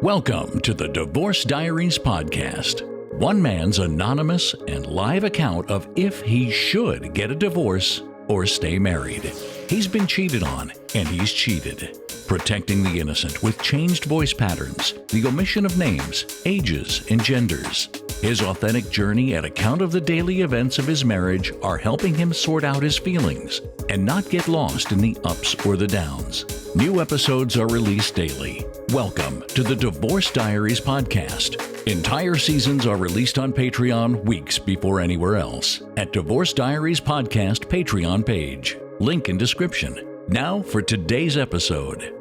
Welcome to the Divorce Diaries podcast. One man's anonymous and live account of if he should get a divorce or stay married. He's been cheated on, and he's cheated. Protecting the innocent with changed voice patterns, the omission of names, ages, and genders. His authentic journey and account of the daily events of his marriage are helping him sort out his feelings and not get lost in the ups or the downs. New episodes are released daily. Welcome to the Divorce Diaries podcast. Entire seasons are released on Patreon weeks before anywhere else at Divorce Diaries Podcast Patreon page. Link in description. Now for today's episode.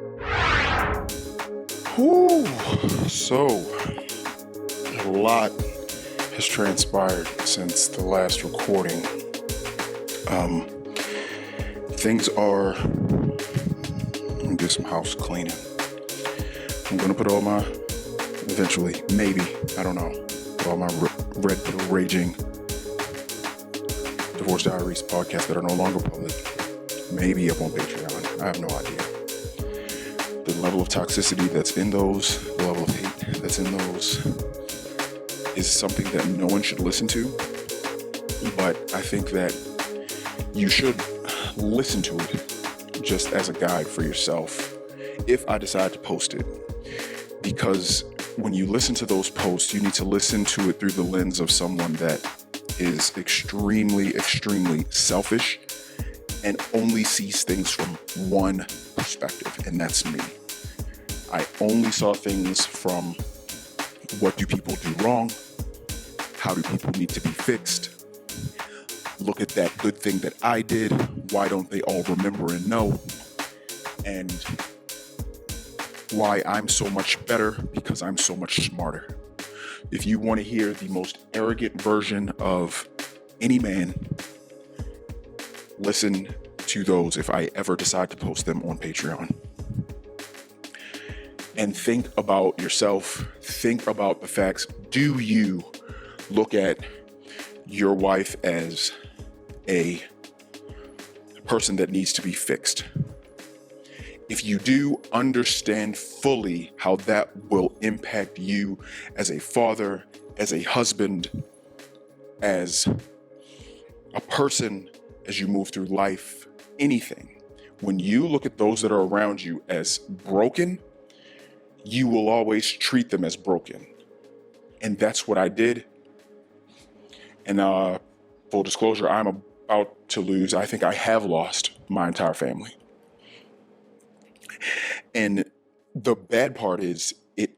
So, a lot has transpired since the last recording. Things are, I'm gonna do some house cleaning. I'm gonna put all my, eventually, maybe, I don't know, put all my Red Pill Raging Divorce Diaries podcasts that are no longer public, maybe up on Patreon. I have no idea. The level of toxicity that's in those, the level of hate that's in those, is something that no one should listen to. But I think that you should listen to it just as a guide for yourself if I decide to post it. Because when you listen to those posts, you need to listen to it through the lens of someone that is extremely, extremely selfish and only sees things from one perspective, and that's me. I only saw things from what do people do wrong? How do people need to be fixed? Look at that good thing that I did. Why don't they all remember and know? And why I'm so much better, because I'm so much smarter. If you want to hear the most arrogant version of any man, listen to those if I ever decide to post them on Patreon. And think about yourself. Think about the facts. Do you look at your wife as a person that needs to be fixed? If you do, understand fully how that will impact you as a father, as a husband, as a person, as you move through life, anything. When you look at those that are around you as broken, you will always treat them as broken. And that's what I did. And full disclosure, I'm about to lose, I think I have lost my entire family. And the bad part is it's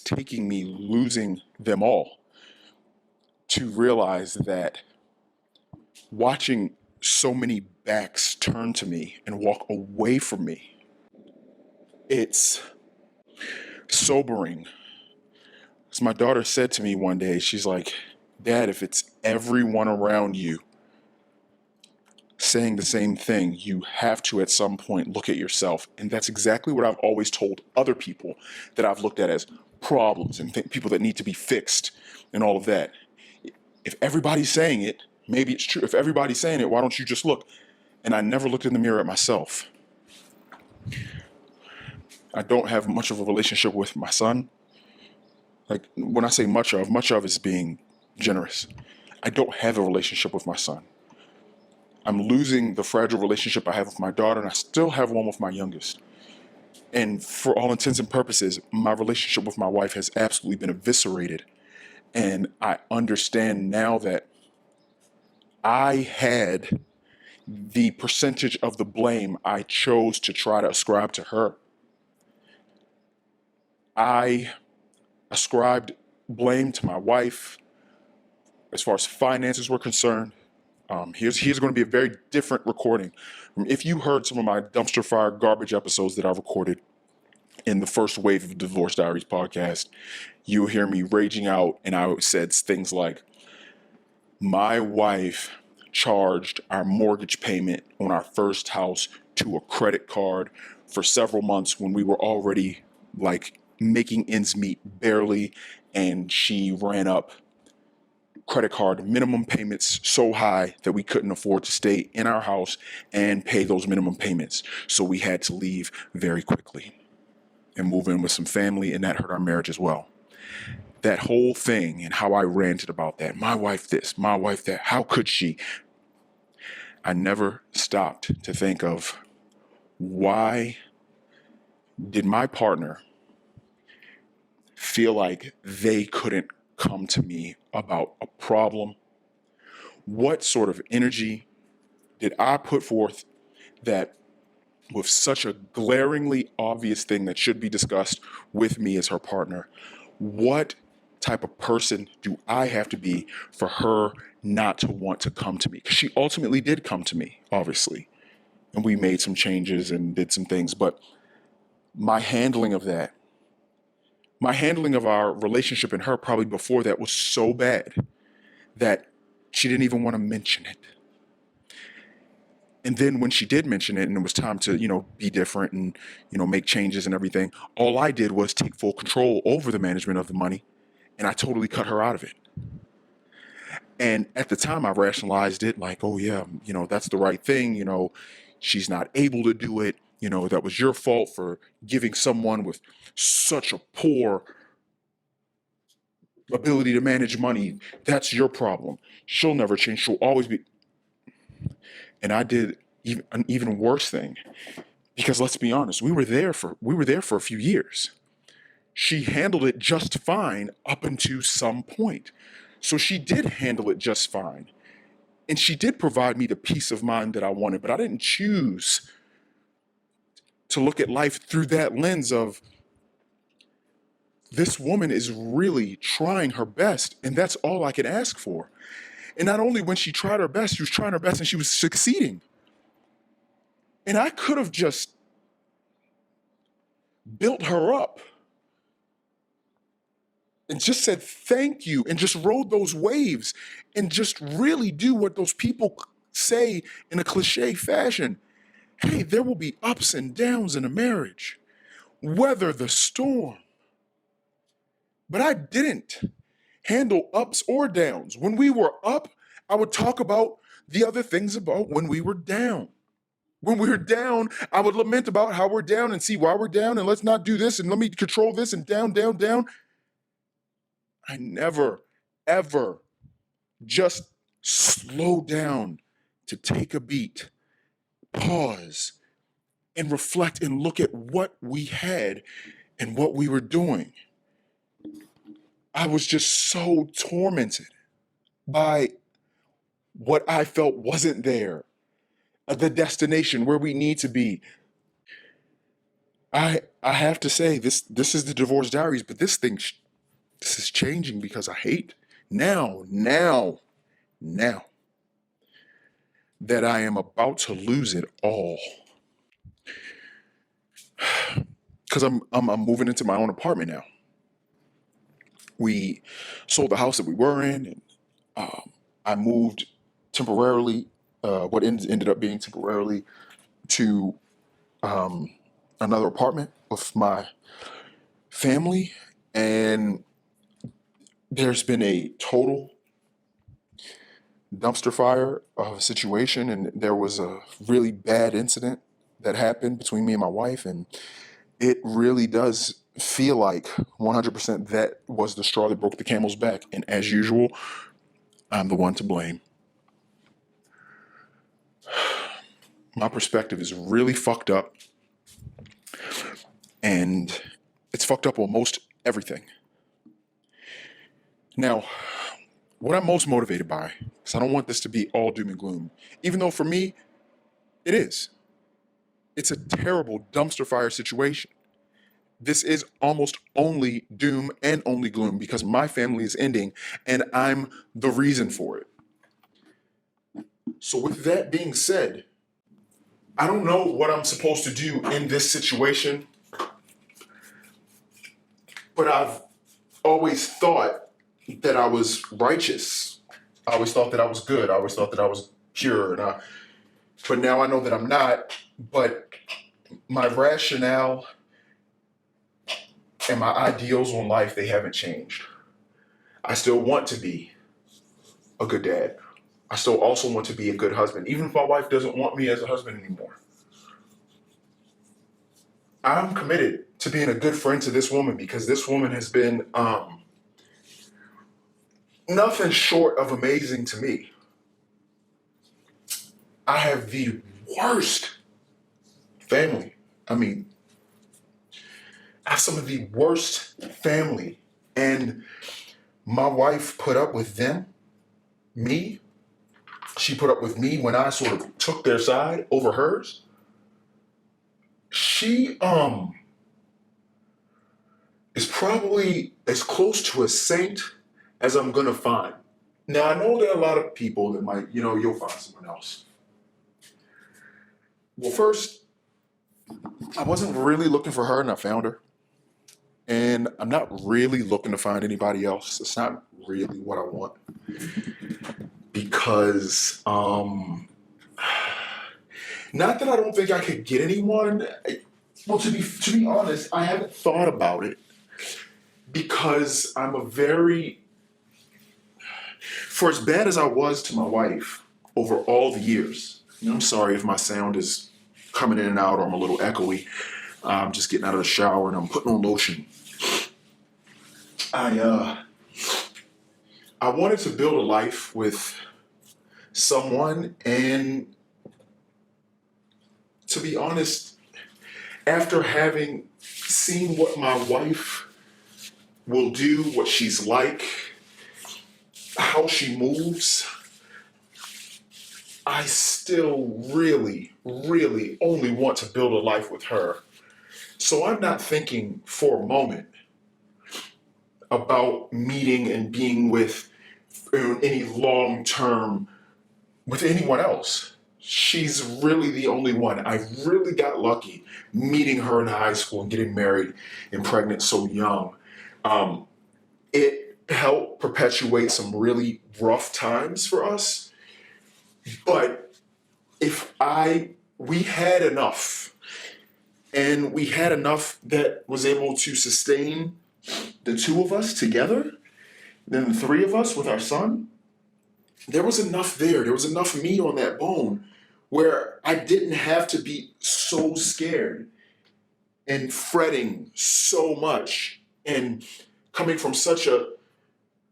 taking me losing them all to realize that watching so many backs turn to me and walk away from me, it's sobering. As my daughter said to me one day, she's like, "Dad, if it's everyone around you saying the same thing, you have to at some point look at yourself." And that's exactly what I've always told other people that I've looked at as problems and people that need to be fixed and all of that. If everybody's saying it, maybe it's true. If everybody's saying it, why don't you just look? And I never looked in the mirror at myself. I don't have much of a relationship with my son. Like, when I say much of is being generous. I don't have a relationship with my son. I'm losing the fragile relationship I have with my daughter, and I still have one with my youngest. And for all intents and purposes, my relationship with my wife has absolutely been eviscerated. And I understand now that I had the percentage of the blame I chose to try to ascribe to her. I ascribed blame to my wife as far as finances were concerned. Here's going to be a very different recording. If you heard some of my dumpster fire garbage episodes that I recorded in the first wave of Divorce Diaries podcast, you'll hear me raging out, and I said things like, my wife charged our mortgage payment on our first house to a credit card for several months when we were already making ends meet barely, and she ran up credit card minimum payments so high that we couldn't afford to stay in our house and pay those minimum payments. So we had to leave very quickly. and move in with some family, and that hurt our marriage as well. That whole thing and how I ranted about that, my wife this, my wife that, how could she? I never stopped to think of, why did my partner feel like they couldn't come to me about a problem? What sort of energy did I put forth that, with such a glaringly obvious thing that should be discussed with me as her partner, what type of person do I have to be for her not to want to come to me? Because she ultimately did come to me, obviously, and we made some changes and did some things, but my handling of that, my handling of our relationship and her probably before that was so bad that she didn't even want to mention it. And then when she did mention it and it was time to, be different and, make changes and everything, all I did was take full control over the management of the money, and I totally cut her out of it. And at the time I rationalized it like, oh yeah, that's the right thing. She's not able to do it. That was your fault for giving someone with such a poor ability to manage money. That's your problem. She'll never change. She'll always be. And I did an even worse thing, because let's be honest, we were there for a few years. She handled it just fine up until some point. So she did handle it just fine. And she did provide me the peace of mind that I wanted, but I didn't choose to look at life through that lens of, this woman is really trying her best, and that's all I can ask for. And not only when she tried her best, she was trying her best and she was succeeding. And I could have just built her up and just said thank you and just rode those waves and just really do what those people say in a cliche fashion. Hey, there will be ups and downs in a marriage. Weather the storm. But I didn't handle ups or downs. When we were up, I would talk about the other things about when we were down. When we were down, I would lament about how we're down and see why we're down, and let's not do this and let me control this and down, down, down. I never, ever just slow down to take a beat, pause, and reflect and look at what we had and what we were doing. I was just so tormented by what I felt wasn't there, the destination where we need to be. I have to say, this is the Divorce Diaries, but this is changing, because I hate now that I am about to lose it all. Because I'm moving into my own apartment now. We sold the house that we were in, and I moved temporarily, what ended up being temporarily, to another apartment with my family. And there's been a total dumpster fire of a situation, and there was a really bad incident that happened between me and my wife, and it really does feel like 100% that was the straw that broke the camel's back. And as usual, I'm the one to blame. My perspective is really fucked up, and it's fucked up on most everything. Now, what I'm most motivated by, because I don't want this to be all doom and gloom, even though for me, it is. It's a terrible dumpster fire situation. This is almost only doom and only gloom, because my family is ending and I'm the reason for it. So with that being said, I don't know what I'm supposed to do in this situation, but I've always thought that I was righteous. I always thought that I was good. I always thought that I was pure. But now I know that I'm not. But my rationale and my ideals on life, they haven't changed. I still want to be a good dad. I still also want to be a good husband, even if my wife doesn't want me as a husband anymore. I'm committed to being a good friend to this woman, because this woman has been nothing short of amazing to me. I have the worst family. I mean, I have some of the worst family. And my wife put up with them, me. She put up with me when I sort of took their side over hers. She is probably as close to a saint as I'm gonna find. Now, I know there are a lot of people that might, you'll find someone else. Well, first, I wasn't really looking for her and I found her. And I'm not really looking to find anybody else. It's not really what I want. Because, not that I don't think I could get anyone. Well, to be honest, I haven't thought about it. Because for as bad as I was to my wife over all the years, I'm sorry if my sound is coming in and out or I'm a little echoey. I'm just getting out of the shower and I'm putting on lotion. I wanted to build a life with someone, and to be honest, after having seen what my wife will do, what she's like, how she moves, I still really, really only want to build a life with her. So I'm not thinking for a moment about meeting and being with any long-term with anyone else. She's really the only one. I really got lucky meeting her in high school and getting married and pregnant so young. It helped perpetuate some really rough times for us. But we had enough, and we had enough that was able to sustain the two of us together, then the three of us with our son. There was enough there. There was enough meat on that bone where I didn't have to be so scared and fretting so much and coming from such a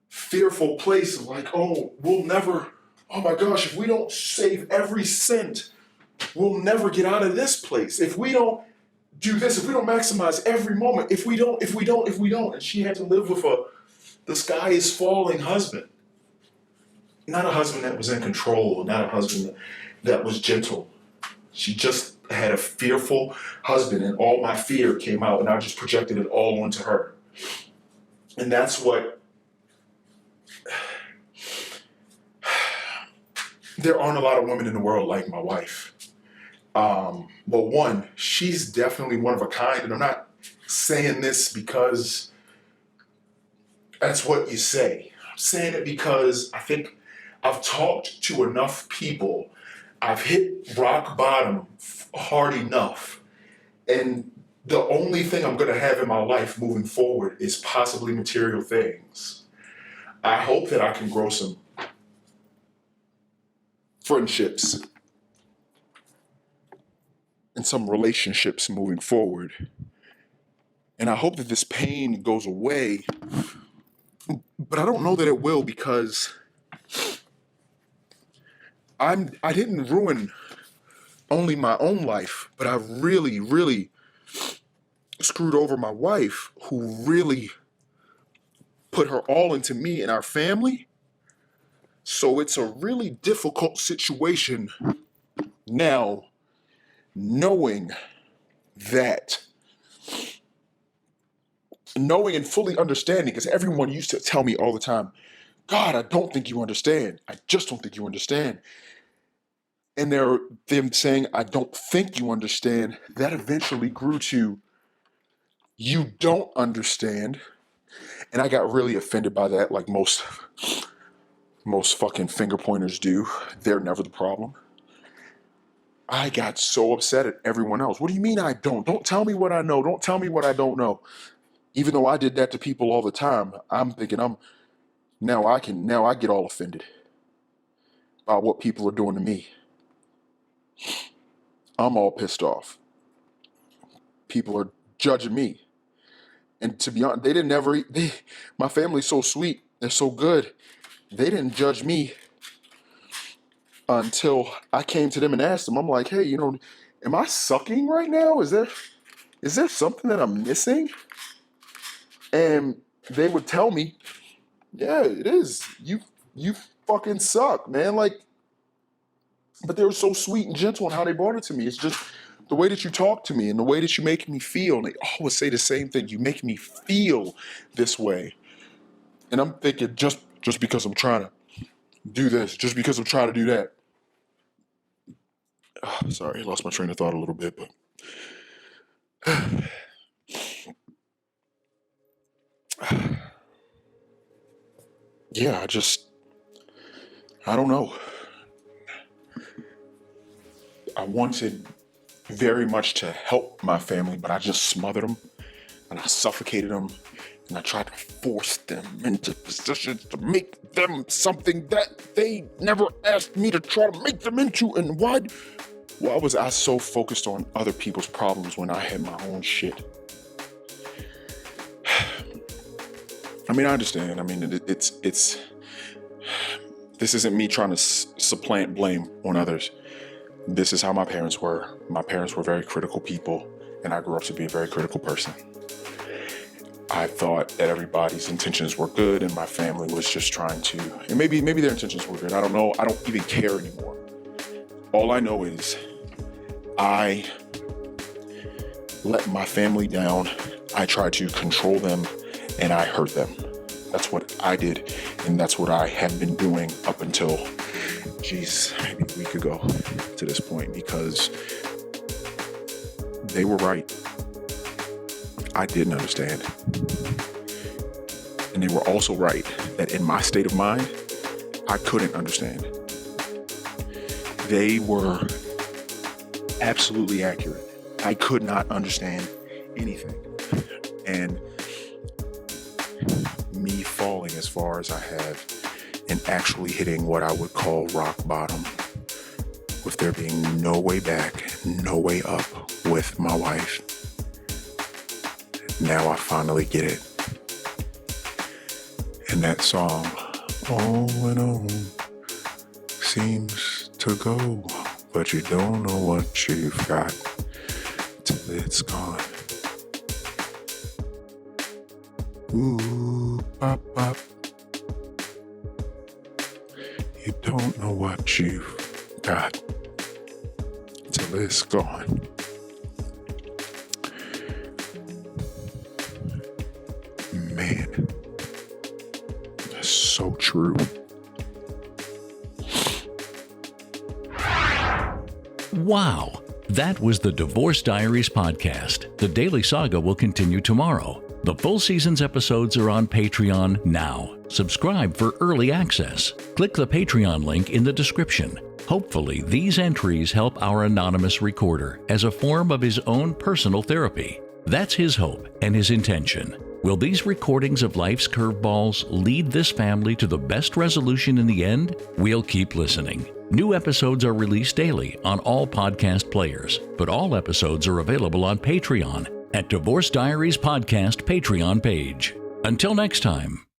fearful place of like, oh my gosh, if we don't save every cent, we'll never get out of this place. If we don't do this, if we don't maximize every moment, if we don't. And she had to live with the sky is falling husband. Not a husband that was in control, not a husband that was gentle. She just had a fearful husband, and all my fear came out, and I just projected it all onto her. And that's what... There aren't a lot of women in the world like my wife. But one, she's definitely one of a kind, and I'm not saying this because that's what you say. I'm saying it because I think I've talked to enough people. I've hit rock bottom hard enough. And the only thing I'm going to have in my life moving forward is possibly material things. I hope that I can grow some friendships and some relationships moving forward. And I hope that this pain goes away. But I don't know that it will, because I didn't ruin only my own life, but I really, really screwed over my wife, who really put her all into me and our family. So it's a really difficult situation now, knowing and fully understanding, because everyone used to tell me all the time, God, I don't think you understand. I just don't think you understand. And them saying, I don't think you understand, that eventually grew to, you don't understand. And I got really offended by that, like most fucking finger pointers do. They're never the problem. I got so upset at everyone else. What do you mean I don't? Don't tell me what I know. Don't tell me what I don't know. Even though I did that to people all the time, I'm thinking now I get all offended by what people are doing to me. I'm all pissed off. People are judging me. And to be honest, my family's so sweet. They're so good. They didn't judge me until I came to them and asked them. I'm like, hey, am I sucking right now? Is there something that I'm missing? And they would tell me, yeah, it is. You fucking suck, man. Like, but they were so sweet and gentle in how they brought it to me. It's just the way that you talk to me and the way that you make me feel. And they always say the same thing. You make me feel this way. And I'm thinking, just because I'm trying to do this, just because I'm trying to do that. Sorry, I lost my train of thought a little bit, but yeah, I don't know. I wanted very much to help my family, but I just smothered them and I suffocated them and I tried to force them into positions to make them something that they never asked me to try to make them into. And why was I so focused on other people's problems when I had my own shit? I mean, I understand. I mean, it's this isn't me trying to supplant blame on others. This is how my parents were. My parents were very critical people, and I grew up to be a very critical person. I thought that everybody's intentions were good, and my family was just trying to, and maybe their intentions were good. I don't know. I don't even care anymore. All I know is I let my family down. I tried to control them, and I hurt them. That's what I did, and that's what I have been doing up until, maybe a week ago to this point, because they were right. I didn't understand. And they were also right that in my state of mind, I couldn't understand. They were absolutely accurate. I could not understand anything. And me falling as far as I have and actually hitting what I would call rock bottom, with there being no way back, no way up with my wife. Now I finally get it. And that song, on and on, seems to go, but you don't know what you've got till it's gone. Ooh, bop, bop. You don't know what you've got till it's gone. Man, that's so true. Wow. That was the Divorce Diaries podcast. The Daily Saga will continue tomorrow. The full season's episodes are on Patreon now. Subscribe for early access. Click the Patreon link in the description. Hopefully, these entries help our anonymous recorder as a form of his own personal therapy. That's his hope and his intention. Will these recordings of life's curveballs lead this family to the best resolution in the end? We'll keep listening. New episodes are released daily on all podcast players, but all episodes are available on Patreon at Divorce Diaries Podcast Patreon page. Until next time.